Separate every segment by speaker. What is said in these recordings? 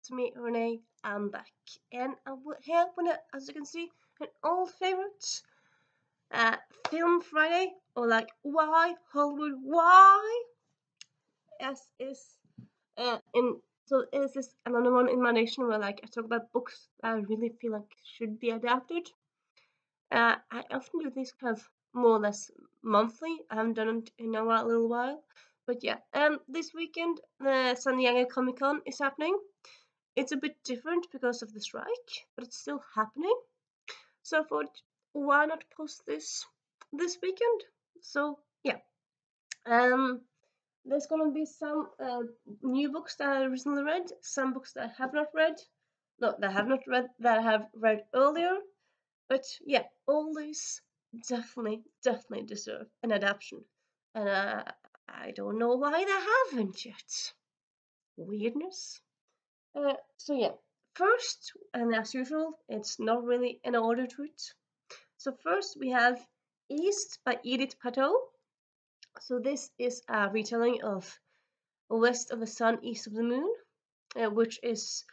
Speaker 1: It's me, Renee. I'm back, and I'm here with, as you can see, an old favorite, uh, Film Friday, or like Why Hollywood Why? As is in so is this another one in my nation where like I talk about books that I really feel like should be adapted. I often do this kind of more or less monthly. I haven't done it in a little while, but yeah. This weekend the San Diego Comic Con is happening. It's a bit different because of the strike, but it's still happening. So I thought, why not post this weekend? So yeah, um, there's gonna be some new books that I recently read, some books that I have not read, no, that I have not read that I have read earlier. But yeah, all these definitely deserve an adaptation, and I don't know why they haven't yet. Weirdness. So yeah, first, and as usual, it's not really an order to it. So first we have East by Edith Patel. So this is a retelling of West of the Sun, East of the Moon, which is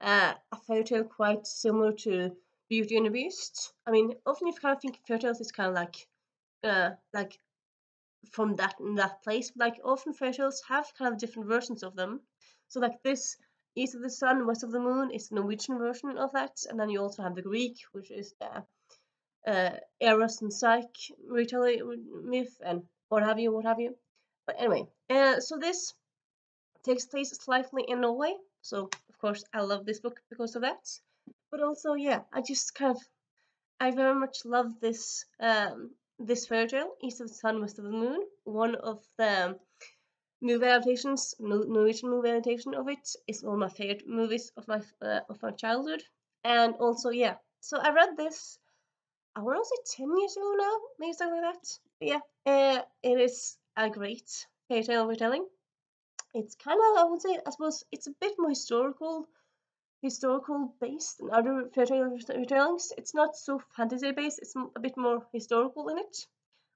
Speaker 1: a fairy tale quite similar to Beauty and the Beast. I mean, often you kind of think fairy tales is kind of like from that place. Like often fairy tales have kind of different versions of them. So like this East of the Sun, West of the Moon is the Norwegian version of that, and then you also have the Greek, which is the Eros and Psyche myth and what have you, what have you. But anyway, so this takes place slightly in Norway. So of course I love this book because of that. But also, yeah, I very much love this fairy tale, East of the Sun, West of the Moon. One of the movie adaptations, Norwegian movie adaptation of it is one of my favorite movies of my childhood. And also, yeah, so I read this. I want to say 10 years ago now, maybe something like that. But yeah, it is a great fairy tale retelling. It's kind of, I would say, I suppose it's a bit more historical based than other fairy tale retellings. It's not so fantasy based. It's a bit more historical in it,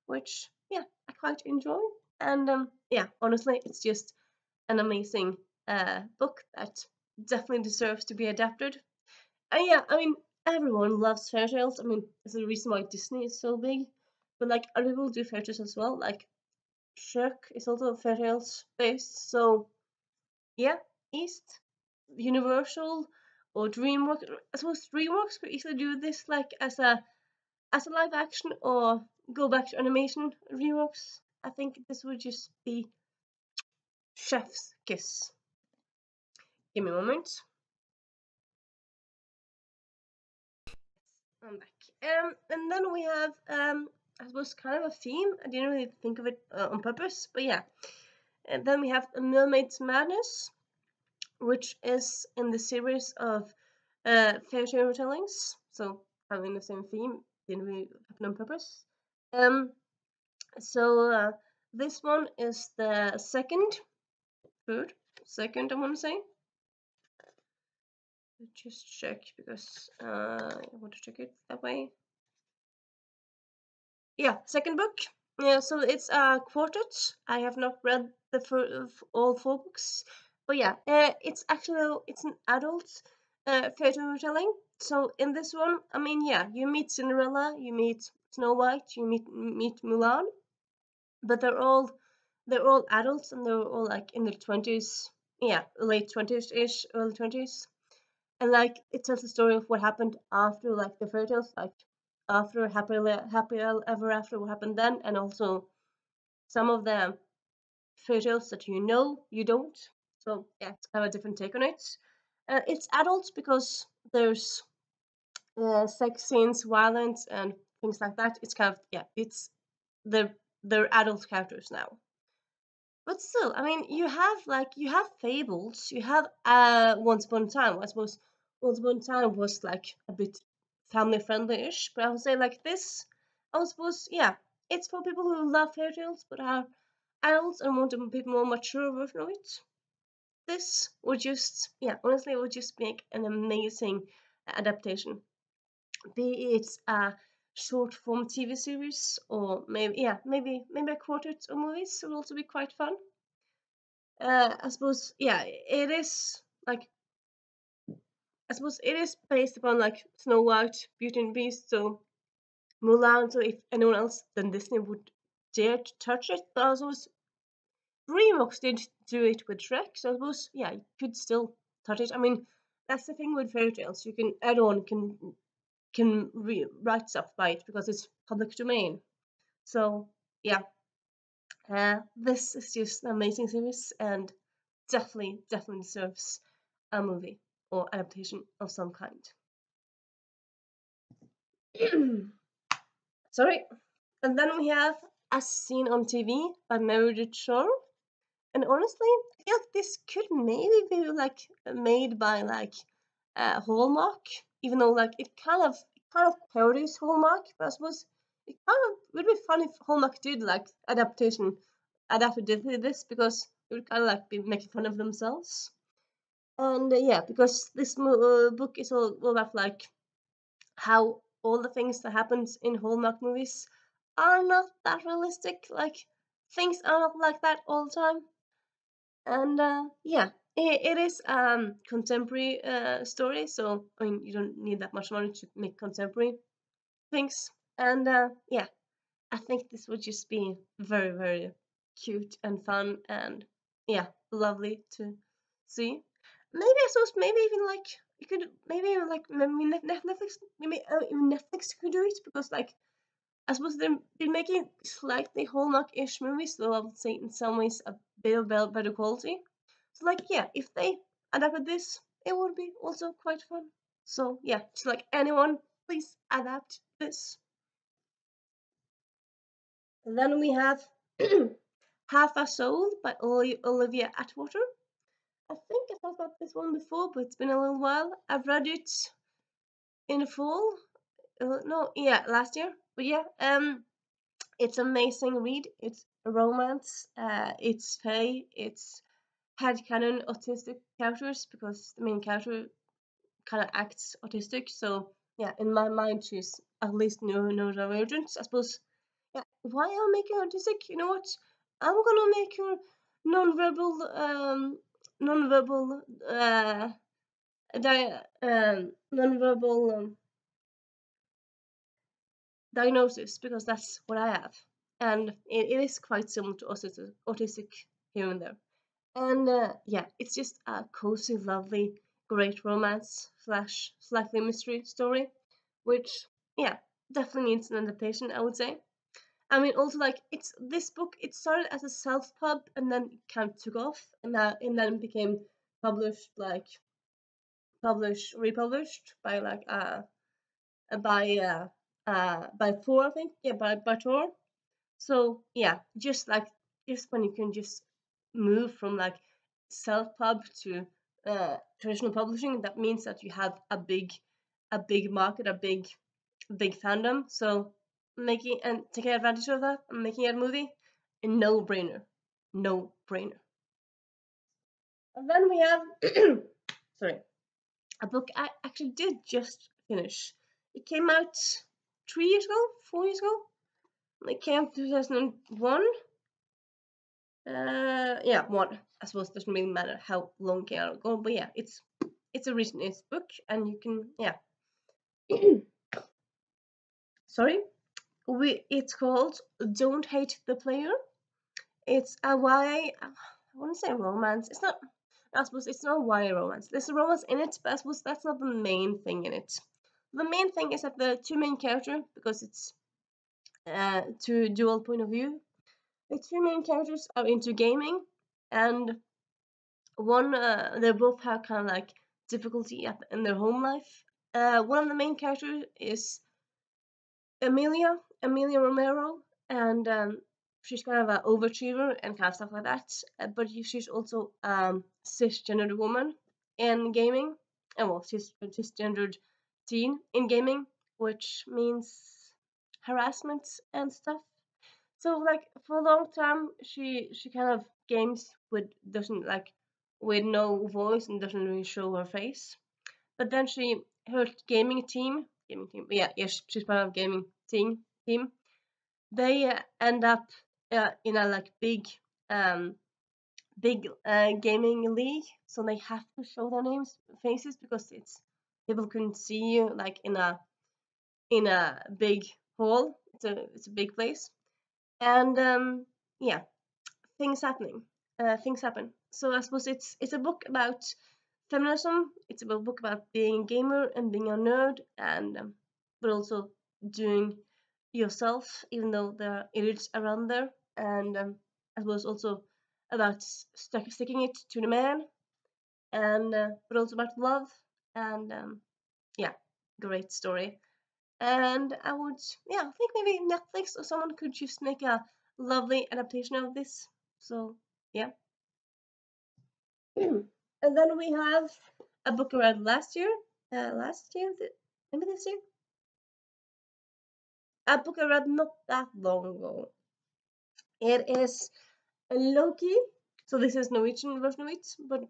Speaker 1: which yeah, I quite enjoy. And yeah, honestly, it's just an amazing book that definitely deserves to be adapted. And yeah, I mean, everyone loves fairy tales. I mean, there's a reason why Disney is so big. But like, other people do fairy tales as well. Like, Shrek is also fairy tales based. So yeah, East, Universal, or DreamWorks. I suppose DreamWorks could easily do this like as a live action or go back to animation. DreamWorks. I think this would just be chef's kiss. Give me a moment. I'm back. And then we have I suppose kind of a theme. I didn't really think of it on purpose, but yeah. And then we have A Mermaid's Madness, which is in the series of fairy tale retellings. So having the same theme didn't really happen on purpose. Um, so this one is the second I want to say. Just check because I want to check it that way. Yeah, second book. Yeah, so it's a quartet. I have not read all four books, but yeah, it's actually it's an adult fairy tale retelling. So in this one, I mean, yeah, you meet Cinderella, you meet Snow White, you meet Mulan, but they're all adults and they're all like in their 20s, yeah, late 20s ish, early 20s, and like it tells the story of what happened after like the fairy tales, like after happy ever after, what happened then, and also some of the fairy tales that you don't. So yeah, it's kind of a different take on it. It's adults because there's sex scenes, violence, and things like that. It's kind of, yeah, it's they're adult characters now. But still, I mean, you have fables, you have Once Upon a Time. I suppose Once Upon a Time was like a bit family friendly-ish, but I would say like this, I suppose, yeah, it's for people who love fairy tales but are adults and want a bit more mature version of it. This would just, yeah, honestly, it would just make an amazing adaptation. Be it a short form TV series or maybe, yeah, maybe a quartet of movies would also be quite fun. I suppose, yeah, it is like I suppose it is based upon like Snow White, Beauty and the Beast, so Mulan. So if anyone else than Disney would dare to touch it, but also DreamWorks did do it with Shrek, so I suppose yeah, you could still touch it. I mean, that's the thing with fairy tales. You can anyone can write stuff by it because it's public domain. So yeah, this is just an amazing series and definitely deserves a movie or adaptation of some kind. Sorry. And then we have As Seen on TV by Meredith Shore. And honestly, I feel like this could maybe be like made by like Hallmark, even though like it kind of parodies Hallmark, but I suppose it kind of would be fun if Hallmark did like adapted this because it would kind of like be making fun of themselves. And yeah, because this book is all about like how all the things that happens in Hallmark movies are not that realistic. Like things are not like that all the time. And yeah, it is contemporary story. So I mean, you don't need that much money to make contemporary things. And yeah, I think this would just be very cute and fun and yeah, lovely to see. Maybe I suppose maybe even like you could maybe even like maybe Netflix maybe even Netflix could do it because like I suppose they're making slightly Hallmark-ish movies, though I would say in some ways a bit of better quality. So like yeah, if they adapted this, it would be also quite fun. So yeah, so like anyone, please adapt this. And then we have Half a Soul by Olivia Atwater. I think I talked about this one before, but it's been a little while. I've read it in the fall. No, yeah, last year. But yeah, it's amazing read. It's a romance. It's fae. It's headcanon autistic characters because the main character kind of acts autistic. So yeah, in my mind, she's at least neurodivergent. I suppose. Yeah, why am I making her autistic? You know what? I'm gonna make her non-verbal, non-verbal, non-verbal diagnosis because that's what I have, and it is quite similar to autistic here and there. And yeah, it's just a cozy, lovely, great romance slash slightly mystery story, which yeah definitely needs an adaptation, I would say. I mean, also like it's this book. It started as a self pub and then it kind of took off, and then became published like republished by like by Tor, I think. Yeah, by Tor. So yeah, just when you can just move from like self pub to traditional publishing, that means that you have a big market, a big fandom. So making and taking advantage of that and making it a movie, a no brainer, no brainer. And then we have sorry, a book I actually did just finish. It came out 3 years ago, 4 years ago. It came out 2001. Yeah, one. I suppose it doesn't really matter how long it came out ago, but yeah, it's a recent book, and you can yeah. Sorry, it's called Don't Hate the Player. It's a YA. I wouldn't say romance. It's not. I suppose it's not a YA romance. There's a romance in it, but I suppose that's not the main thing in it. The main thing is that the two main characters, because it's two dual point of view, the two main characters are into gaming, and one they both have kind of like difficulty in their home life. One of the main characters is Emilia Romero, and she's kind of an overachiever and kind of stuff like that. But she's also cisgendered woman in gaming, and well, she's a cisgendered teen in gaming, which means harassment and stuff. So like for a long time, she kind of games with doesn't like with no voice and doesn't really show her face. But then her gaming team, yeah, she's part of gaming team. They end up in a like um, big gaming league, so they have to show their names faces because it's people couldn't see you like in a big hall. It's a big place, and yeah, things happening. Things happen. So I suppose it's a book about feminism. It's a book about being a gamer and being a nerd, and but also doing yourself, even though there are idiots around there. And I suppose also about sticking it to the man, and but also about love, and yeah, great story. And I would, yeah, I think maybe Netflix or someone could just make a lovely adaptation of this. So yeah. And then we have a book I read last year, maybe this year. A book I read not that long ago. It is Loki. So this is Norwegian version of it, but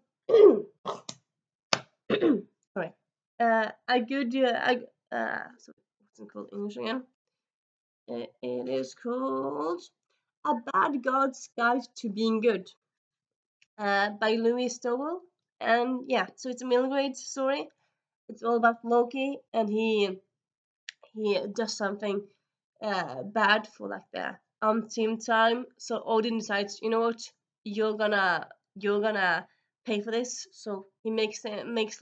Speaker 1: sorry. A good, so what's it called in English again? It is called A Bad God's Guide to Being Good, by Louis Stowell. And yeah, so it's a middle grade story. It's all about Loki, and he does something bad for like the umpteenth time. So Odin decides, you know what, you're gonna pay for this. So he makes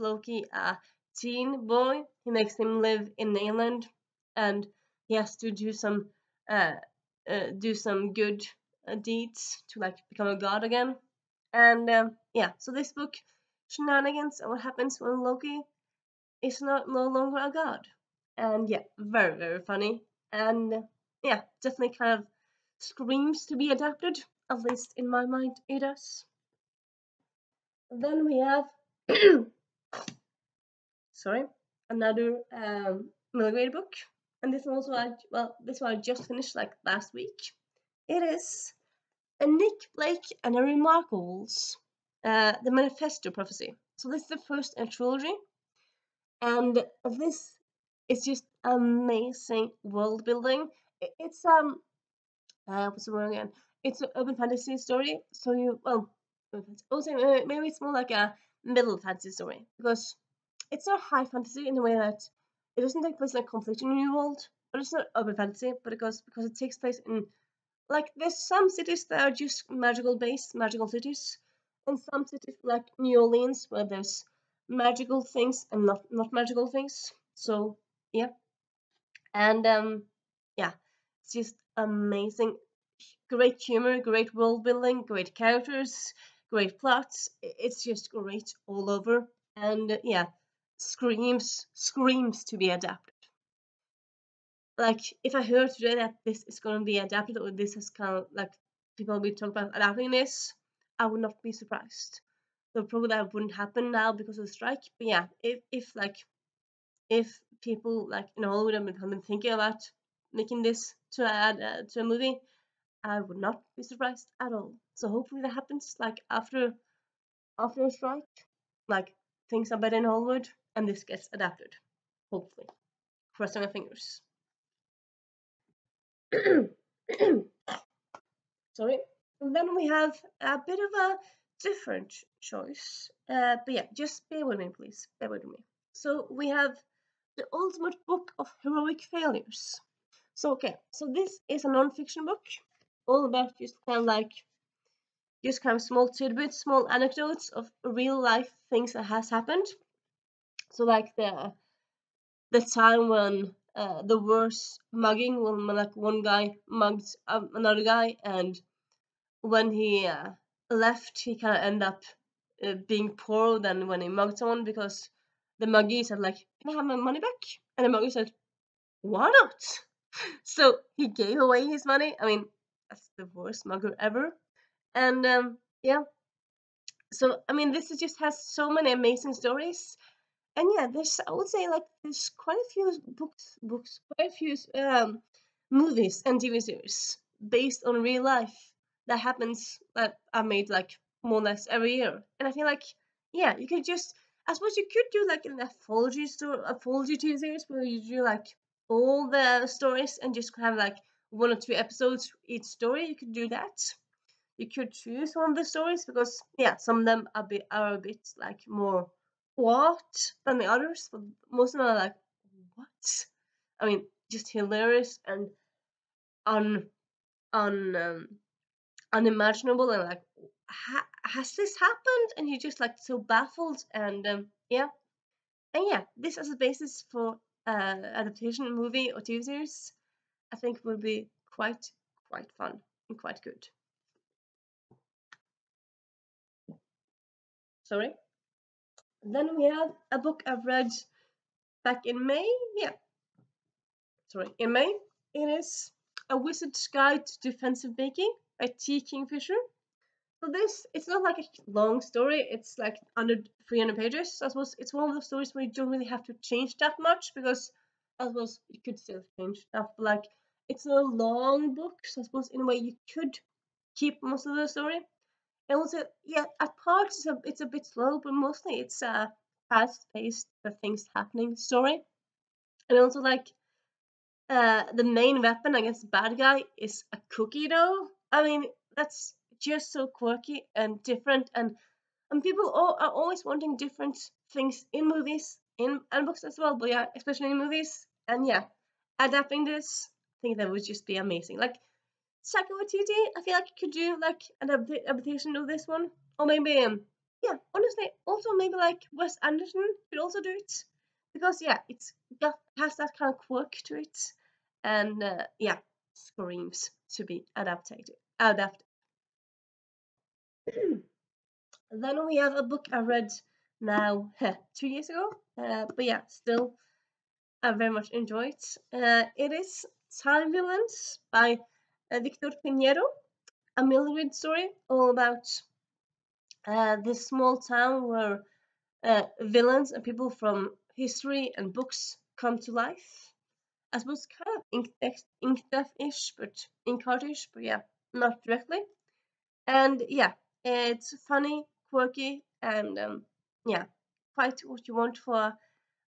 Speaker 1: Loki a teen boy. He makes him live in England, and he has to uh, do some good deeds to like become a god again. And yeah, so this book shenanigans and what happens when Loki is no longer a god. And yeah, very very funny. And yeah, definitely kind of screams to be adapted. At least in my mind, it does. Then we have sorry, another middle book, and this one also this one I just finished like last week. It is a Nick Blake and a Remarkables, the Manifesto Prophecy. So this is the first in a trilogy, and this is just amazing world building. It's what's the word again? It's an open fantasy story. So you also maybe it's more like a middle fantasy story, because it's not high fantasy in the way that it doesn't take place in a completely new world, but it's not open fantasy, but because it takes place in like there's some cities that are just magical based, magical cities, and some cities like New Orleans where there's magical things and not magical things. So yeah, and yeah, it's just amazing. Great humor, great world building, great characters, great plots. It's just great all over, and yeah, screams to be adapted. Like if I heard today that this is going to be adapted, or this is kind of like people will be talking about adapting this, I would not be surprised. So probably that wouldn't happen now because of the strike. But yeah, if people like in Hollywood have been thinking about making this to add to a movie, I would not be surprised at all. So hopefully that happens like after a strike, like things are better in Hollywood and this gets adapted. Hopefully, crossing my fingers. Sorry. And then we have a bit of a different choice. But yeah, just bear with me, please. Bear with me. So we have the ultimate book of heroic failures. So okay, so this is a non-fiction book, all about just kind of small tidbits, small anecdotes of real life things that has happened. So like the time when the worst mugging, when like one guy mugged another guy, and when he left, he kind of ended up being poorer than when he mugged someone, because the muggy said like, "Can I have my money back?" And the muggy said, "Why not?" So he gave away his money. I mean, that's the worst mugger ever. And yeah, so I mean, this just has so many amazing stories. And yeah, there's I would say like there's quite a few quite a few movies and TV series based on real life that happens that are made like more or less every year. And I feel like yeah, you could just I suppose you could do like an anthology TV series where you do like all the stories and just have like one or two episodes each story. You could do that. You could choose one of the stories because yeah, some of them are a bit like more what than the others, but most of them are like, what? I mean, just hilarious and un un unimaginable, and like, has this happened? And you're just like so baffled, and yeah, and yeah, this as a basis for adaptation movie or TV series, I think will be quite fun and quite good. Sorry. Then we have a book I've read back in May. Yeah, sorry, in May. It is A Wizard's Guide to Defensive Baking by T. Kingfisher. So this, it's not like a long story. It's like under 300 pages. So I suppose it's one of those stories where you don't really have to change that much, because I suppose you could still change stuff. But like, it's a long book, so I suppose in a way you could keep most of the story. And also, yeah, at parts it's a bit slow, but mostly it's a fast-paced, things happening story. And also like, the main weapon against the bad guy is a cookie dough. I mean, that's just so quirky and different, and people are always wanting different things in movies, in and books as well. But yeah, especially in movies, and yeah, adapting this, I think that would just be amazing. Like Psycho TT, I feel like you could do like an adaptation of this one, or maybe yeah, honestly, also maybe like Wes Anderson could also do it, because yeah, it's got has that kind of quirk to it, and yeah, screams to be adapted. Then we have a book I read now 2 years ago, but yeah, still I very much enjoy it. It is Time Villains by Victor Pinheiro, a Mildred story all about this small town where villains and people from history and books come to life. I suppose kind of Inkdeath-ish, but Inkheart-ish, but yeah, not directly. And yeah, it's funny, quirky, and yeah, quite what you want for a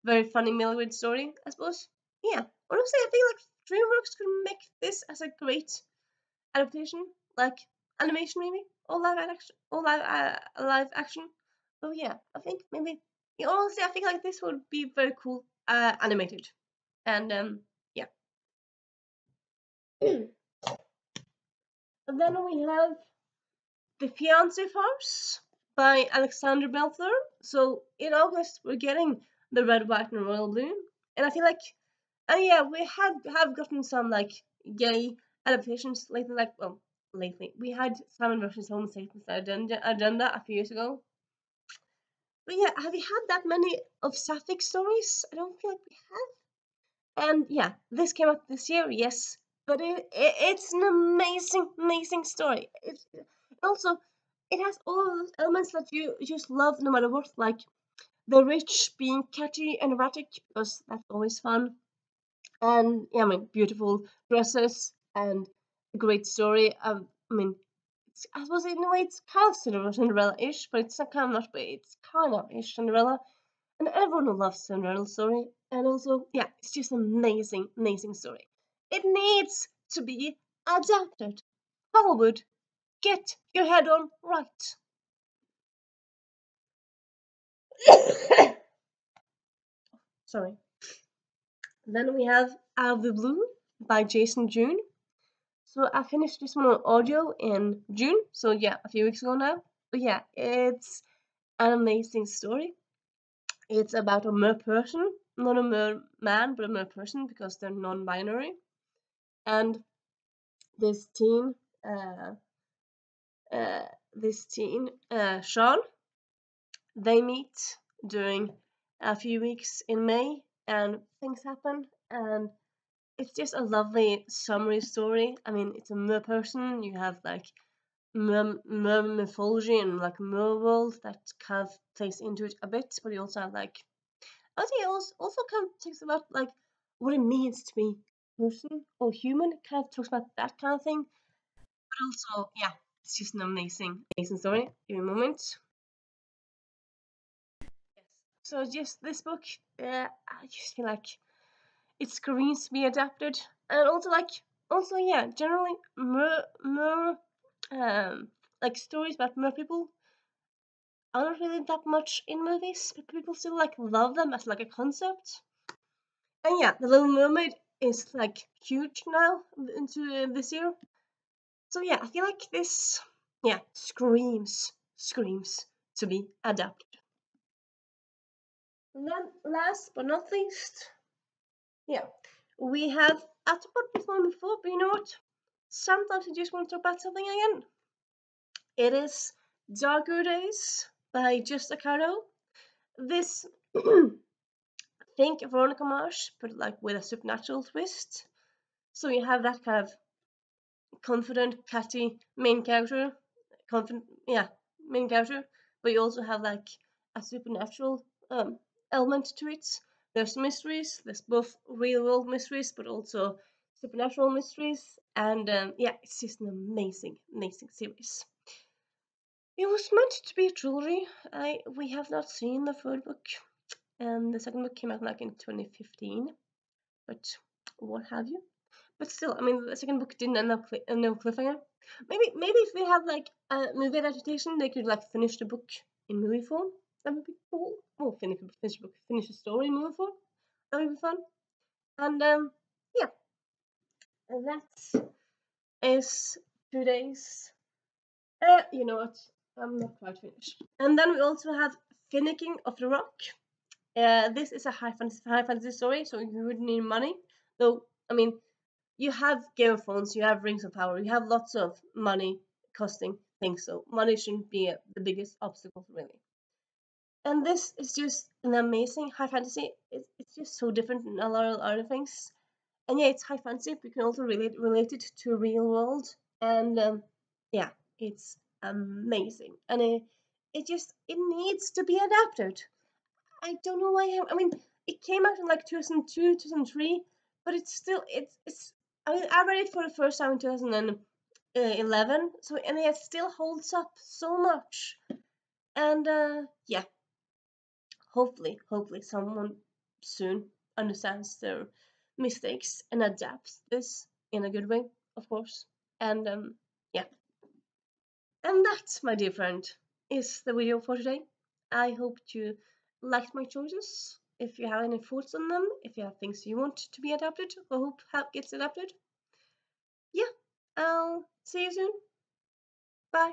Speaker 1: very funny Mildred story, I suppose. Yeah, honestly, I feel like DreamWorks could make this as a great adaptation, like animation maybe, or live action. So yeah, I think maybe. Yeah, honestly, I think like this would be very cool, animated, and yeah. And then we have The Fiancé Farce by Alexander Belfer. So in August we're getting the red, white, and royal blue, and I feel like, yeah, we have gotten some like gay adaptations lately. Like, well, lately we had Simon versus Home Satan's agenda a few years ago. But yeah, have you had that many of sapphic stories? I don't feel like we have. And yeah, this came out this year, yes, but it's an amazing story. It's also, it has all of those elements that you just love no matter what, like the rich being catchy and erratic, because that's always fun. And yeah, I mean, beautiful dresses and a great story. I mean, I suppose in a way it's kind of Cinderella-ish, but it's not kind of not, but it's kind of ish Cinderella. And everyone loves Cinderella story. And also, yeah, it's just an amazing story. It needs to be adapted. Hollywood, get your head on right. Sorry. Then we have Out of the Blue by Jason June. So I finished this one on audio in June, so yeah, a few weeks ago now. But yeah, it's an amazing story. It's about a mer person, not a mer man, but a mer person, because they're non-binary. And this teen, uh, uh, Sean, they meet during a few weeks in May, and things happen, and it's just a lovely summary story. I mean, it's a mer person. You have like mer mythology and like mer world that kind of plays into it a bit, but you also have like, I think it also kind of talks about like what it means to be person or human. It kind of talks about that kind of thing. But also, yeah, it's just an amazing story. Give me a moment. Yes. So just this book, I just feel like it screams to be adapted, and also like, also yeah, generally mer like stories about mer people aren't really that much in movies, but people still like love them as like a concept. And yeah, The Little Mermaid is like huge now into this year. So yeah, I feel like this, yeah, screams to be adapted. And then last but not least, yeah, we have I talked about this one before, but you know what? Sometimes I just want to talk about something again. It is Darker Days by Just Accardo. This think Veronica Mars, but like with a supernatural twist. So you have that kind of confident, catty main character, confident, yeah, main character, but you also have like a supernatural element to it. There's mysteries. There's both real world mysteries, but also supernatural mysteries. And yeah, it's just an amazing, amazing series. It was meant to be a trilogy. We have not seen the third book, and the second book came out like in 2015. But what have you? But still, I mean, the second book didn't end up no cliffhanger. Maybe if they had like a movie adaptation, they could like finish the book in movie form. That would be cool. Well, finish the book, finish the story in movie form. That would be fun. And yeah, and that is today's. You know what? I'm not quite finished. And then we also have Finicking of the Rock. This is a high fantasy story, so you would need money. Though, I mean, you have Game of Thrones, you have Rings of Power, you have lots of money costing things, so money shouldn't be the biggest obstacle, really. And this is just an amazing high fantasy. It's just so different than a lot of other things. And yeah, it's high fantasy, but you can also relate it to real world. And yeah, it's amazing. And it needs to be adapted. I don't know why. I mean, it came out in like 2002, 2003, but it's. I mean, I read it for the first time in 2011, so and it still holds up so much. And yeah, hopefully someone soon understands their mistakes and adapts this in a good way, of course. And yeah, and that, my dear friend, is the video for today. I hope you liked my choices. If you have any thoughts on them, if you have things you want to be adapted or hope gets adapted, yeah, I'll see you soon. Bye.